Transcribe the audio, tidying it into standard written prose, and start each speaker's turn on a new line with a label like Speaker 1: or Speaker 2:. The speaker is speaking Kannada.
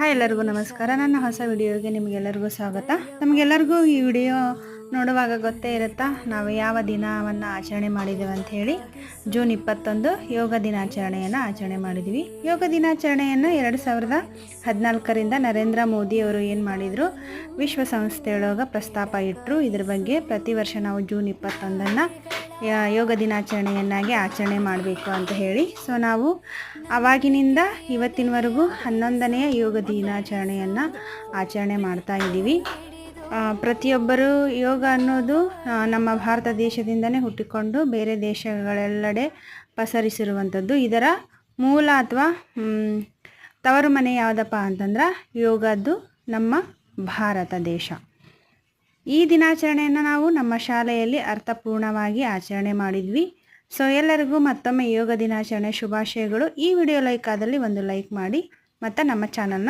Speaker 1: ಹಾಯ್ ಎಲ್ಲರಿಗೂ ನಮಸ್ಕಾರ. ನನ್ನ ಹೊಸ ವಿಡಿಯೋಗೆ ನಿಮಗೆಲ್ಲರಿಗೂ ಸ್ವಾಗತ. ನಮಗೆಲ್ಲರಿಗೂ ಈ ವಿಡಿಯೋ ನೋಡುವಾಗ ಗೊತ್ತೇ ಇರುತ್ತಾ ನಾವು ಯಾವ ದಿನವನ್ನು ಆಚರಣೆ ಮಾಡಿದ್ದೇವೆ ಅಂತ ಹೇಳಿ. ಜೂನ್ 21 ಯೋಗ ದಿನಾಚರಣೆಯನ್ನು ಆಚರಣೆ ಮಾಡಿದ್ವಿ. ಯೋಗ ದಿನಾಚರಣೆಯನ್ನು 2014ರಿಂದ ನರೇಂದ್ರ ಮೋದಿ ಅವರು ಏನು ಮಾಡಿದರು, ವಿಶ್ವಸಂಸ್ಥೆಯೊಳಗೆ ಪ್ರಸ್ತಾಪ ಇಟ್ಟರು. ಇದ್ರ ಬಗ್ಗೆ ಪ್ರತಿ ವರ್ಷ ನಾವು ಜೂನ್ 21ನ್ನು ಯೋಗ ದಿನಾಚರಣೆಯನ್ನಾಗಿ ಆಚರಣೆ ಮಾಡಬೇಕು ಅಂತ ಹೇಳಿ. ಸೊ ನಾವು ಆವಾಗಿನಿಂದ ಇವತ್ತಿನವರೆಗೂ 11ನೇ ಯೋಗ ದಿನಾಚರಣೆಯನ್ನು ಆಚರಣೆ ಮಾಡ್ತಾ ಇದ್ದೀವಿ. ಪ್ರತಿಯೊಬ್ಬರು ಯೋಗ ಅನ್ನೋದು ನಮ್ಮ ಭಾರತ ದೇಶದಿಂದನೇ ಹುಟ್ಟಿಕೊಂಡು ಬೇರೆ ದೇಶಗಳೆಲ್ಲೆಡೆ ಪಸರಿಸಿರುವಂಥದ್ದು. ಇದರ ಮೂಲ ಅಥವಾ ತವರು ಮನೆ ಯಾವುದಪ್ಪ ಅಂತಂದ್ರೆ ಯೋಗದ್ದು ನಮ್ಮ ಭಾರತ ದೇಶ. ಈ ದಿನಾಚರಣೆಯನ್ನು ನಾವು ನಮ್ಮ ಶಾಲೆಯಲ್ಲಿ ಅರ್ಥಪೂರ್ಣವಾಗಿ ಆಚರಣೆ ಮಾಡಿದ್ವಿ. ಸೊ ಎಲ್ಲರಿಗೂ ಮತ್ತೊಮ್ಮೆ ಯೋಗ ದಿನಾಚರಣೆ ಶುಭಾಶಯಗಳು. ಈ ವಿಡಿಯೋ ಲೈಕ್ ಆದಲ್ಲಿ ಒಂದು ಲೈಕ್ ಮಾಡಿ ಮತ್ತು ನಮ್ಮ ಚಾನಲ್ನ